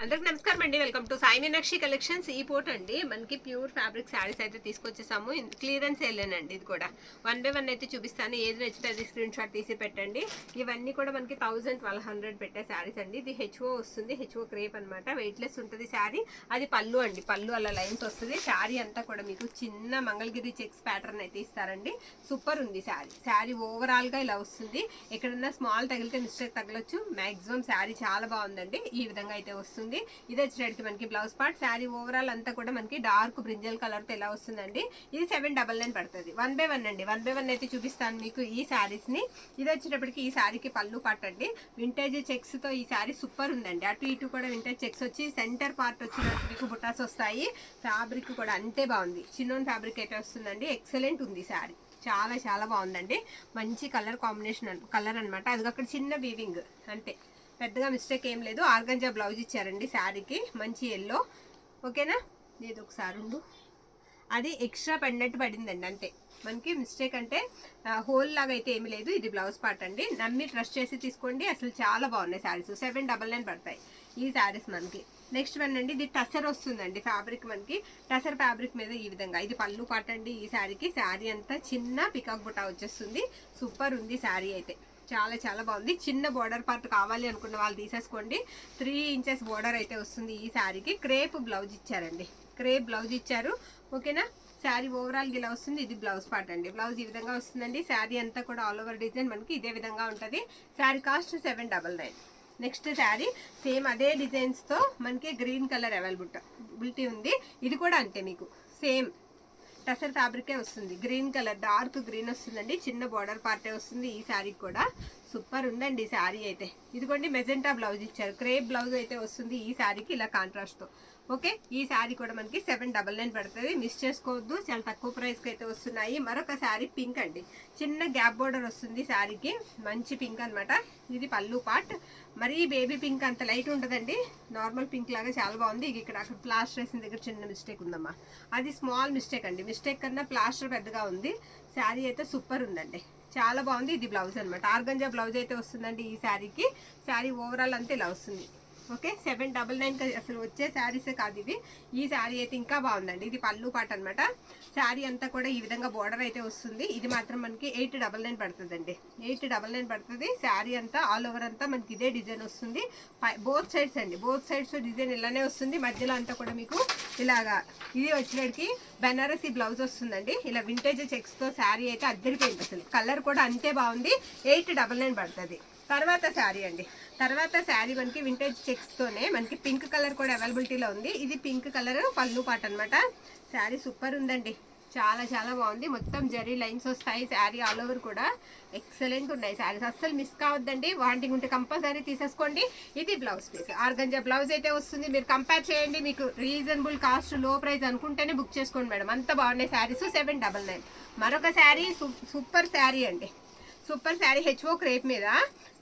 అందరికి నమస్కారం అండి. Welcome to Sai Meenakshi collections. ఈ పూట అండి మనకి ప్యూర్ ఫ్యాబ్రిక్ శారీస్ అయితే తీసుకొచ్చేసాము. క్లియరెన్స్ వెళ్ళానండి. ఇది కూడా 1 by 1 అయితే చూపిస్తాను. ఏది నచ్చితే అది స్క్రీన్ షాట్ తీసి పెట్టండి. ఇవన్నీ కూడా మనకి 1200 పెట్టే శారీస్ అండి. ఇది హెచ్ఓ వస్తుంది, హెచ్ఓ క్రేప్ అనమాట. వెయిట్లెస్ ఉంటుంది శారీ. అది పళ్ళు అండి, పళ్ళు అలా లైన్స్ వస్తుంది. శారీ అంతా కూడా మీకు చిన్న మంగళగిరి చెక్స్ ప్యాటర్న్ అయితే ఇస్తారండి. సూపర్ ఉంది శారీ. శారీ ఓవరాల్ గా ఇలా వస్తుంది. ఎక్కడన్నా స్మాల్ తగిలితే మిస్టేక్ తగలొచ్చు. మాక్సిమం శారీ చాలా బాగుందండి. ఈ విధంగా అయితే వస్తుంది. ఇది వచ్చేటికి మనకి బ్లౌజ్ పార్ట్. శారీ ఓవరాల్ అంతా కూడా మనకి డార్క్ బ్రింజల్ కలర్ తో ఎలా వస్తుందండి. ఇది 799 పడుతుంది. 1 by 1 అండి. 1 by 1 అయితే చూపిస్తాను మీకు ఈ శారీస్ ని. ఇది వచ్చేటప్పటికి ఈ శారీకి పళ్ళు పార్ట్ అండి. వింటేజ్ చెక్స్ తో ఈ శారీ సూపర్ ఉందండి. అటు ఇటు కూడా వింటేజ్ చెక్స్ వచ్చి సెంటర్ పార్ట్ వచ్చినట్టు మీకు బుటాస్ వస్తాయి. ఫ్యాబ్రిక్ కూడా అంతే బాగుంది. చిన్నోన్ ఫ్యాబ్రిక్ అయితే వస్తుందండి. ఎక్సలెంట్ ఉంది శారీ. చాలా చాలా బాగుందండి. మంచి కలర్ కాంబినేషన్ కలర్ అనమాట. అది అక్కడ చిన్న వీవింగ్ అంతే, పెద్దగా మిస్టేక్ ఏం లేదు. ఆర్గంజా బ్లౌజ్ ఇచ్చారండి శారీకి. మంచి ఎల్లో. ఓకేనా. లేదు ఒకసారి ఉండు, అది ఎక్స్ట్రా పడినట్టు పడిందండి అంతే. మనకి మిస్టేక్ అంటే హోల్ లాగా అయితే ఏమి లేదు. ఇది బ్లౌజ్ పార్ట్ అండి. నమ్మి ట్రస్ట్ చేసి తీసుకోండి. అసలు చాలా బాగున్నాయి శారీస్. 799 పడతాయి ఈ శారీస్ మనకి. నెక్స్ట్ వన్ అండి, ఇది టసర్ వస్తుందండి ఫ్యాబ్రిక్. మనకి టసర్ ఫ్యాబ్రిక్ మీద ఈ విధంగా ఇది పళ్ళు పార్ట్ అండి ఈ శారీకి. శారీ అంతా చిన్న పికాక్ బుటా వచ్చేస్తుంది. సూపర్ ఉంది శారీ అయితే. చాలా చాలా బాగుంది. చిన్న బోర్డర్ పార్ట్ కావాలి అనుకున్న వాళ్ళు తీసేసుకోండి. 3 inches బోర్డర్ అయితే వస్తుంది ఈ శారీకి. క్రేప్ బ్లౌజ్ ఇచ్చారండి. క్రేప్ బ్లౌజ్ ఇచ్చారు. ఓకేనా. శారీ ఓవరాల్ ఇలా వస్తుంది. ఇది బ్లౌజ్ పార్ట్ అండి. బ్లౌజ్ ఈ విధంగా వస్తుందండి. శారీ అంతా కూడా ఆల్ ఓవర్ డిజైన్ మనకి ఇదే విధంగా ఉంటుంది. Sari cost 799. Next sari same అదే డిజైన్స్ తో మనకి గ్రీన్ కలర్ అవైలబిలిటీ ఉంది. ఇది కూడా అంతే మీకు సేమ్ టసర్ ఫ్యాబ్రికే వస్తుంది. గ్రీన్ కలర్ డార్క్ గ్రీన్ వస్తుందండి. చిన్న బార్డర్ పార్టే వస్తుంది ఈ శారీకి కూడా. సూపర్ ఉందండి ఈ శారీ అయితే. ఇదిగోండి మెజెంటా బ్లౌజ్ ఇచ్చారు. క్రేప్ బ్లౌజ్ అయితే వస్తుంది ఈ శారీకి ఇలా కాంట్రాస్ట్ తో. ఓకే. ఈ శారీ కూడా మనకి 799 పడుతుంది. మిస్ చేసుకోవద్దు. చాలా తక్కువ ప్రైస్ కి అయితే వస్తున్నాయి. మరొక శారీ పింక్ అండి. చిన్న గ్యాప్ బోర్డర్ వస్తుంది శారీకి. మంచి పింక్ అనమాట. ఇది పళ్ళు పార్ట్. మరీ బేబీ పింక్ అంత లైట్ ఉంటుందండి. నార్మల్ పింక్ లాగా చాలా బాగుంది. ఇక్కడ అక్కడ ప్లాస్టర్ వేసిన దగ్గర చిన్న మిస్టేక్ ఉందమ్మా. అది స్మాల్ మిస్టేక్ అండి. మిస్టేక్ కన్నా ప్లాస్టర్ పెద్దగా ఉంది. శారీ అయితే సూపర్ ఉందండి. చాలా బాగుంది. ఇది బ్లౌజ్ అనమాట. ఆర్గంజా బ్లౌజ్ అయితే వస్తుందండి ఈ శారీకి. శారీ ఓవరాల్ అంతా ఇలా వస్తుంది. ఓకే. 799 అసలు వచ్చే శారీసే కాదు ఇవి. ఈ శారీ అయితే ఇంకా బాగుందండి. ఇది పళ్ళు పాట అనమాట. శారీ అంతా కూడా ఈ విధంగా బోర్డర్ అయితే వస్తుంది. ఇది మాత్రం మనకి 899 పడుతుందండి. 899 పడుతుంది. శారీ అంతా ఆల్ ఓవర్ అంతా మనకి ఇదే డిజైన్ వస్తుంది. బోత్ సైడ్స్ అండి. బోత్ సైడ్స్ డిజైన్ ఇలానే వస్తుంది. మధ్యలో అంతా కూడా మీకు ఇలాగా ఇది వచ్చినడికి బెనారసీ బ్లౌజ్ వస్తుందండి. ఇలా వింటేజ్ చెక్స్ తో శారీ అయితే అద్దరిపోయింది. అసలు కలర్ కూడా అంతే బాగుంది. 899 పడుతుంది. తర్వాత శారీ అండి. తర్వాత శారీ మనకి వింటేజ్ చెక్స్ తోనే మనకి పింక్ కలర్ కూడా అవైలబిలిటీలో ఉంది. ఇది పింక్ కలర్ పళ్ళు పాట అనమాట. శారీ సూపర్ ఉందండి. చాలా చాలా బాగుంది. మొత్తం జరీ లైన్స్ వస్తాయి. శారీ ఆల్ ఓవర్ కూడా ఎక్సలెంట్ ఉన్నాయి శారీస్. అస్సలు మిస్ కావద్దండి. వాంటింగ్ ఉంటే కంపల్సరీ తీసేసుకోండి. ఇది బ్లౌజ్ పీస్. ఆర్గంజా బ్లౌజ్ అయితే వస్తుంది. మీరు కంపేర్ చేయండి. మీకు రీజనబుల్ కాస్ట్ లో ప్రైస్ అనుకుంటేనే బుక్ చేసుకోండి మేడం. అంత బాగున్నాయి శారీస్. 799. మరొక శారీ సూపర్ శారీ అండి. సూపర్ శారీ హెచ్ఓ క్రేప్ మీద,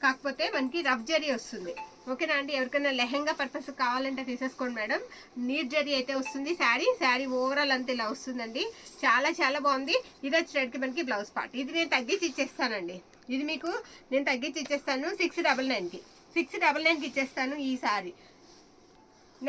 కాకపోతే మనకి రఫ్ జరీ వస్తుంది. ఓకేనా అండి. ఎవరికైనా లెహంగా పర్పస్ కావాలంటే తీసేసుకోండి మేడం. నీట్ జరీ అయితే వస్తుంది శారీ. శారీ ఓవరాల్ అంతా ఇలా వస్తుందండి. చాలా చాలా బాగుంది. ఇది వచ్చేటికి మనకి బ్లౌజ్ పార్ట్. ఇది నేను తగ్గించి ఇచ్చేస్తానండి. ఇది మీకు నేను తగ్గించి ఇచ్చేస్తాను 699కి. 699కి ఇచ్చేస్తాను ఈ శారీ.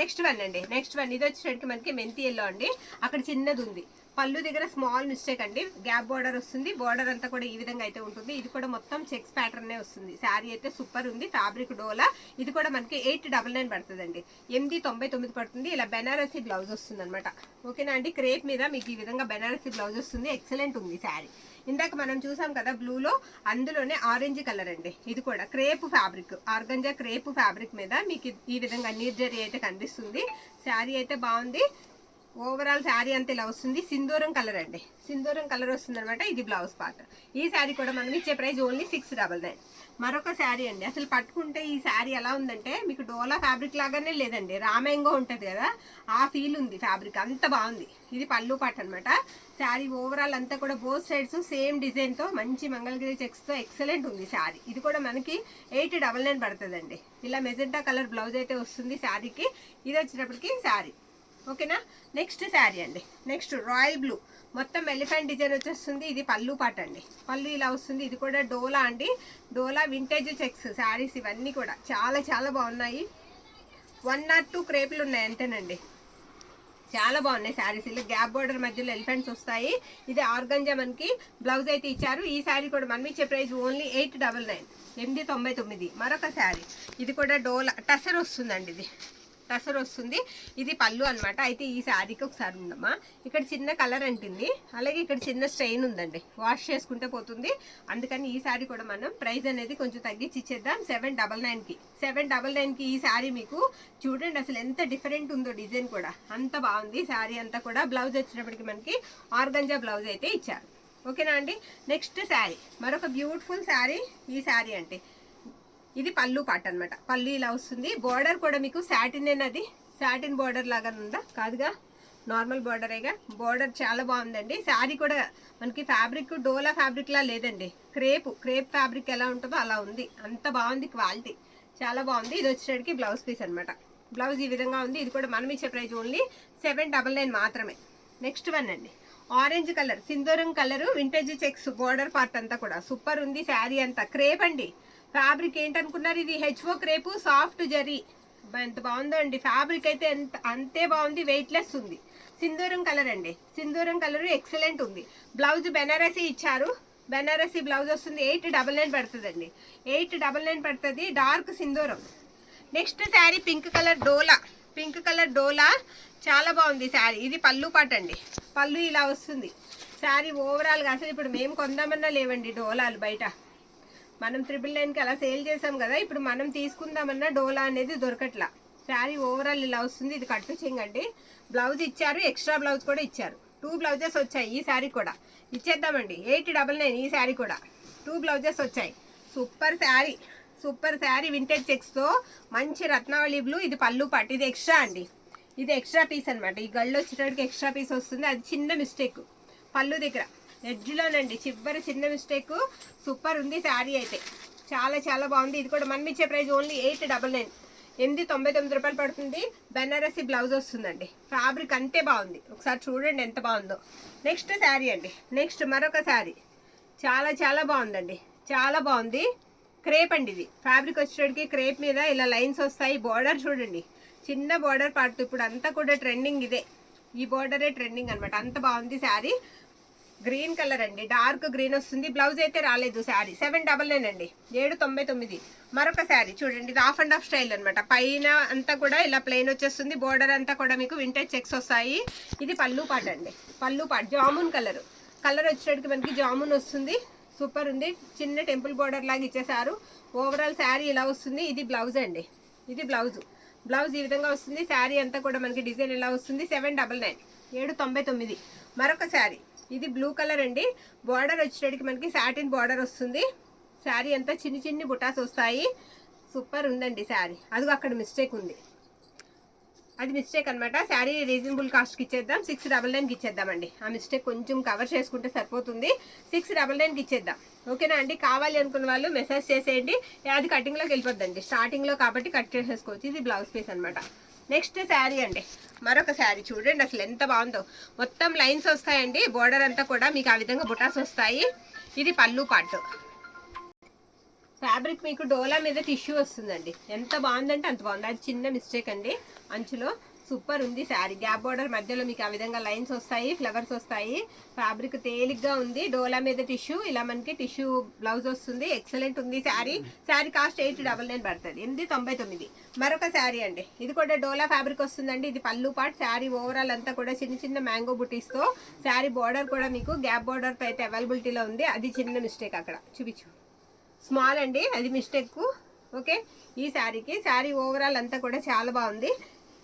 నెక్స్ట్ వన్ అండి. నెక్స్ట్ వన్ ఇది వచ్చేటికి మనకి మెంతి ఎల్లో అండి. అక్కడ చిన్నది ఉంది. పళ్ళు దగ్గర స్మాల్ మిస్టేక్ అండి. గ్యాప్ బార్డర్ వస్తుంది. బార్డర్ అంతా కూడా ఈ విధంగా అయితే ఉంటుంది. ఇది కూడా మొత్తం చెక్స్ ప్యాటర్న్ వస్తుంది. శారీ అయితే సూపర్ ఉంది. ఫ్యాబ్రిక్ డోలా. ఇది కూడా మనకి 899 పడుతుందండి. 899 పడుతుంది. ఇలా బెనారసీ బ్లౌజ్ వస్తుంది అనమాట. ఓకేనా అండి. క్రేప్ మీద మీకు ఈ విధంగా బెనారసీ బ్లౌజ్ వస్తుంది. ఎక్సలెంట్ ఉంది శారీ. ఇందాక మనం చూసాం కదా బ్లూలో, అందులోనే ఆరెంజ్ కలర్ అండి. ఇది కూడా crepe fabric. Organza crepe fabric మీద మీకు ఈ విధంగా నీట్ జరీ అయితే కనిపిస్తుంది. శారీ అయితే బాగుంది. ఓవరాల్ శారీ అంతా ఇలా వస్తుంది. సింధూరం కలర్ అండి. సింధూరం కలర్ వస్తుంది అనమాట. ఇది బ్లౌజ్ పార్ట్. ఈ శారీ కూడా మనం ఇచ్చే ప్రైస్ ఓన్లీ 699. మరొక శారీ అండి. అసలు పట్టుకుంటే ఈ శారీ ఎలా ఉందంటే మీకు డోలా ఫ్యాబ్రిక్ లాగానే లేదండి. రామేంగో ఉంటుంది కదా, ఆ ఫీల్ ఉంది ఫ్యాబ్రిక్. అంత బాగుంది. ఇది పళ్ళు పార్ట్ అనమాట. శారీ ఓవరాల్ అంతా కూడా బోత్ సైడ్స్ సేమ్ డిజైన్ తో మంచి మంగళగిరి చెక్స్ తో ఎక్సలెంట్ ఉంది శారీ. ఇది కూడా మనకి 899 పడుతుందండి. ఇలా మెజెంటా కలర్ బ్లౌజ్ అయితే వస్తుంది శారీకి. ఇది వచ్చేటప్పటికి శారీ. ఓకేనా. నెక్స్ట్ శారీ అండి. Next royal blue. మొత్తం ఎలిఫెంట్ డిజైన్ వచ్చేస్తుంది. ఇది పళ్ళు పాట అండి. పళ్ళు ఇలా వస్తుంది. ఇది కూడా డోలా అండి. డోలా వింటేజ్ చెక్స్ శారీస్ ఇవన్నీ కూడా చాలా చాలా బాగున్నాయి. 1 or 2 క్రేపులు ఉన్నాయి అంతేనండి. చాలా బాగున్నాయి శారీస్. ఇలా గ్యాప్ బోర్డర్ మధ్యలో ఎలిఫెంట్స్ వస్తాయి. ఇది ఆర్గంజా మనకి బ్లౌజ్ అయితే ఇచ్చారు. ఈ శారీ కూడా మనం ఇచ్చే ప్రైస్ ఓన్లీ 899, 899. మరొక శారీ, ఇది కూడా డోలా టసర్ వస్తుందండి. ఇది టసర్ వస్తుంది. ఇది పళ్ళు అనమాట. అయితే ఈ శారీకి ఒకసారి ఉందమ్మా, ఇక్కడ చిన్న కలర్ అంటుంది, అలాగే ఇక్కడ చిన్న స్ట్రెయిన్ ఉందండి, వాష్ చేసుకుంటే పోతుంది. అందుకని ఈ శారీ కూడా మనం ప్రైస్ అనేది కొంచెం తగ్గించి ఇచ్చేద్దాం 799కి. 799కి ఈ శారీ మీకు చూడండి అసలు ఎంత డిఫరెంట్ ఉందో, డిజైన్ కూడా అంత బాగుంది. శారీ అంతా కూడా బ్లౌజ్ వచ్చినప్పటికి మనకి ఆర్గంజా బ్లౌజ్ అయితే ఇచ్చారు. ఓకేనా అండి. నెక్స్ట్ శారీ, మరొక బ్యూటిఫుల్ శారీ. ఈ శారీ అంటే ఇది పళ్ళు పాట అనమాట. పళ్ళు ఇలా వస్తుంది. బోర్డర్ కూడా మీకు సాటిన్ అనేది, సాటిన్ బోర్డర్ లాగా ఉందా? కాదుగా, నార్మల్ బోర్డరేగా. బోర్డర్ చాలా బాగుందండి. శారీ కూడా మనకి ఫ్యాబ్రిక్ డోలా ఫ్యాబ్రిక్ లా లేదండి, క్రేప్ ఫ్యాబ్రిక్ ఎలా ఉంటుందో అలా ఉంది. అంత బాగుంది, క్వాలిటీ చాలా బాగుంది. ఇది వచ్చేటికి బ్లౌజ్ పీస్ అనమాట. బ్లౌజ్ ఈ విధంగా ఉంది. ఇది కూడా మనం ఇచ్చే ప్రైస్ ఓన్లీ 799 మాత్రమే. నెక్స్ట్ వన్ అండి, ఆరెంజ్ కలర్, సింధూరం colour, vintage checks border part అంతా కూడా సూపర్ ఉంది. శారీ అంతా క్రేప్ అండి. ఫ్యాబ్రిక్ ఏంటనుకున్నారు, ఇది హెచ్ఓ క్రేపు, సాఫ్ట్ జరీ. ఎంత బాగుందో అండి. ఫ్యాబ్రిక్ అయితే అంతే బాగుంది, వెయిట్లెస్ ఉంది. సింధూరం కలర్ అండి, సింధూరం కలర్ ఎక్సలెంట్ ఉంది. బ్లౌజ్ బెనారసీ ఇచ్చారు. బెనారసీ బ్లౌజ్ వస్తుంది. 899 పడుతుందండి. 899 పడుతుంది. డార్క్ సింధూరం. నెక్స్ట్ శారీ పింక్ కలర్ డోలా, పింక్ కలర్ డోలా చాలా బాగుంది శారీ. ఇది పళ్ళు పాట అండి. పళ్ళు ఇలా వస్తుంది. శారీ ఓవరాల్గా అసలు ఇప్పుడు మేము కొందామన్నా లేవండి డోలాలు బయట. మనం 999కి అలా సేల్ చేసాం కదా, ఇప్పుడు మనం తీసుకుందామన్నా డోలా అనేది దొరకట్లా. శారీ ఓవరాల్ ఇలా వస్తుంది. ఇది కట్టు చెంగండి. బ్లౌజ్ ఇచ్చారు, ఎక్స్ట్రా బ్లౌజ్ కూడా ఇచ్చారు. 2 బ్లౌజెస్ వచ్చాయి. ఈ శారీ కూడా ఇచ్చేద్దామండి 899. ఈ శారీ కూడా 2 బ్లౌజెస్ వచ్చాయి. Super sari, super sari. Vintage చెక్స్తో మంచి రత్నావళి బ్లూ. ఇది పళ్ళు పాటు. ఇది ఎక్స్ట్రా అండి, ఇది ఎక్స్ట్రా పీస్ అనమాట. ఈ గళ్ళు వచ్చేటప్పటికి ఎక్స్ట్రా పీస్ వస్తుంది. అది చిన్న మిస్టేక్ పళ్ళు దగ్గర, ఎడ్జ్లోనండి చివరి చిన్న మిస్టేక్. సూపర్ ఉంది శారీ అయితే, చాలా చాలా బాగుంది. ఇది కూడా మనం ఇచ్చే ప్రైస్ ఓన్లీ 899, 899 రూపాయలు పడుతుంది. బెనారసీ బ్లౌజ్ వస్తుందండి. ఫ్యాబ్రిక్ అంతే బాగుంది. ఒకసారి చూడండి ఎంత బాగుందో. నెక్స్ట్ శారీ అండి, నెక్స్ట్ మరొక శారీ చాలా చాలా బాగుందండి, చాలా బాగుంది. క్రేప్ అండి. ఇది ఫ్యాబ్రిక్ వచ్చేటికి క్రేప్ మీద ఇలా లైన్స్ వస్తాయి. బోర్డర్ చూడండి, చిన్న బోర్డర్ పార్ట్. ఇప్పుడు అంతా కూడా ట్రెండింగ్ ఇదే, ఈ బోర్డరే ట్రెండింగ్ అనమాట. అంత బాగుంది శారీ. గ్రీన్ కలర్ అండి, డార్క్ గ్రీన్ వస్తుంది. బ్లౌజ్ అయితే రాలేదు. శారీ 799 అండి, 799. మరొక శారీ చూడండి, ఇది ఆఫ్ అండ్ ఆఫ్ స్టైల్ అనమాట. పైన అంతా కూడా ఇలా ప్లెయిన్ వచ్చేస్తుంది. బోర్డర్ అంతా కూడా మీకు వింటేజ్ చెక్స్ వస్తాయి. ఇది పళ్ళు పాట అండి, పళ్ళు పాట. జామున్ కలర్, కలర్ వచ్చేటికి మనకి జామున్ వస్తుంది. సూపర్ ఉంది. చిన్న టెంపుల్ బోర్డర్ లాగా ఇచ్చేసారు. ఓవరాల్ శారీ ఇలా వస్తుంది. ఇది బ్లౌజ్ అండి, ఇది బ్లౌజ్. బ్లౌజ్ ఈ విధంగా వస్తుంది. శారీ అంతా కూడా మనకి డిజైన్ ఇలా వస్తుంది. 799, 799. మరొక శారీ, ఇది బ్లూ కలర్ అండి. బార్డర్ వచ్చేటికి మనకి సాటిన్ బార్డర్ వస్తుంది. శారీ అంతా చిన్ని చిన్ని బుటాస్ వస్తాయి. సూపర్ ఉందండి శారీ. అదిగో అక్కడ మిస్టేక్ ఉంది, అది మిస్టేక్ అనమాట. శారీ రీజనబుల్ కాస్ట్కి ఇచ్చేద్దాం, 699కి ఇచ్చేద్దామండి. ఆ మిస్టేక్ కొంచెం కవర్ చేసుకుంటే సరిపోతుంది. 699కి ఇచ్చేద్దాం. ఓకేనా అండి. కావాలి అనుకున్న వాళ్ళు మెసేజ్ చేసేయండి. అది కటింగ్లోకి వెళ్ళిపోద్దండి, స్టార్టింగ్లో కాబట్టి కట్ చేసేసుకోవచ్చు. ఇది బ్లౌజ్ పీస్ అనమాట. నెక్స్ట్ శారీ అండి, మరొక శారీ చూడండి అసలు ఎంత బాగుందో. మొత్తం లైన్స్ వస్తాయండి. బోర్డర్ అంతా కూడా మీకు ఆ విధంగా బుటాస్ వస్తాయి. ఇది పళ్ళు పాటు. ఫ్యాబ్రిక్ మీకు డోలా మీద టిష్యూ వస్తుందండి. ఎంత బాగుందంటే అంత బాగుంది. అది చిన్న మిస్టేక్ అండి అంచులో. సూపర్ ఉంది శారీ. గ్యాప్ బోర్డర్ మధ్యలో మీకు ఆ విధంగా లైన్స్ వస్తాయి, ఫ్లవర్స్ వస్తాయి. ఫ్యాబ్రిక్ తేలిగ్గా ఉంది. డోలా మీద టిష్యూ, ఇలా మనకి టిష్యూ బ్లౌజ్ వస్తుంది. ఎక్సలెంట్ ఉంది శారీ. శారీ కాస్ట్ 899 పడుతుంది, 899. మరొక శారీ అండి, ఇది కూడా డోలా ఫ్యాబ్రిక్ వస్తుందండి. ఇది పళ్ళు పార్ట్. శారీ ఓవరాల్ అంతా కూడా చిన్న చిన్న మ్యాంగో బుటీస్తో. శారీ బోర్డర్ కూడా మీకు గ్యాప్ బోర్డర్ అయితే అవైలబిలిటీలో ఉంది. అది చిన్న మిస్టేక్ అక్కడ చూపించు, స్మాల్ అండి, అది మిస్టేక్. ఓకే. ఈ శారీకి శారీ ఓవరాల్ అంతా కూడా చాలా బాగుంది.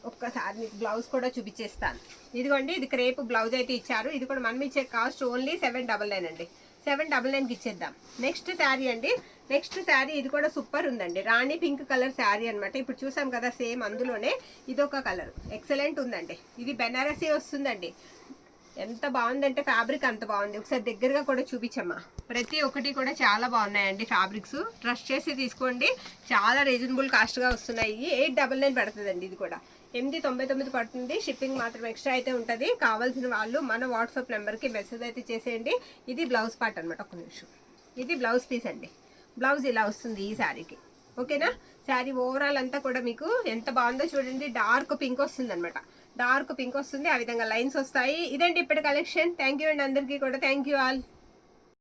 ఒక్కసారి మీకు బ్లౌజ్ కూడా చూపించేస్తాను. ఇదిగోండి, ఇది క్రేప్ బ్లౌజ్ అయితే ఇచ్చారు. ఇది కూడా మనం ఇచ్చే కాస్ట్ ఓన్లీ 799 అండి, 799కి ఇచ్చేద్దాం. నెక్స్ట్ శారీ అండి, నెక్స్ట్ శారీ ఇది కూడా సూపర్ ఉందండి. రాణి పింక్ కలర్ శారీ అనమాట. ఇప్పుడు చూసాం కదా సేమ్ అందులోనే ఇదొక కలర్. ఎక్సలెంట్ ఉందండి. ఇది బెనారసీ వస్తుందండి. ఎంత బాగుందంటే ఫ్యాబ్రిక్ అంత బాగుంది. ఒకసారి దగ్గరగా కూడా చూపించమ్మా. ప్రతి ఒక్కటి కూడా చాలా బాగున్నాయండి ఫ్యాబ్రిక్స్. ట్రస్ట్ చేసి తీసుకోండి, చాలా రీజనబుల్ కాస్ట్గా వస్తున్నాయి. 899 పడుతుందండి. ఇది కూడా 899 పడుతుంది. షిప్పింగ్ మాత్రం ఎక్స్ట్రా అయితే ఉంటుంది. కావాల్సిన వాళ్ళు మన వాట్సాప్ నెంబర్కి మెసేజ్ అయితే చేసేయండి. ఇది బ్లౌజ్ పార్ట్ అనమాట. ఒక నిమిషం, ఇది బ్లౌజ్ పీస్ అండి. బ్లౌజ్ ఇలా వస్తుంది ఈ శారీకి. ఓకేనా. శారీ ఓవరాల్ అంతా కూడా మీకు ఎంత బాగుందో చూడండి. డార్క్ పింక్ వస్తుంది అనమాట, డార్క్ పింక్ వస్తుంది, ఆ విధంగా లైన్స్ వస్తాయి. ఇదండి ఇప్పటి కలెక్షన్. థ్యాంక్ యూ అండి అందరికీ కూడా, థ్యాంక్ యూ ఆల్.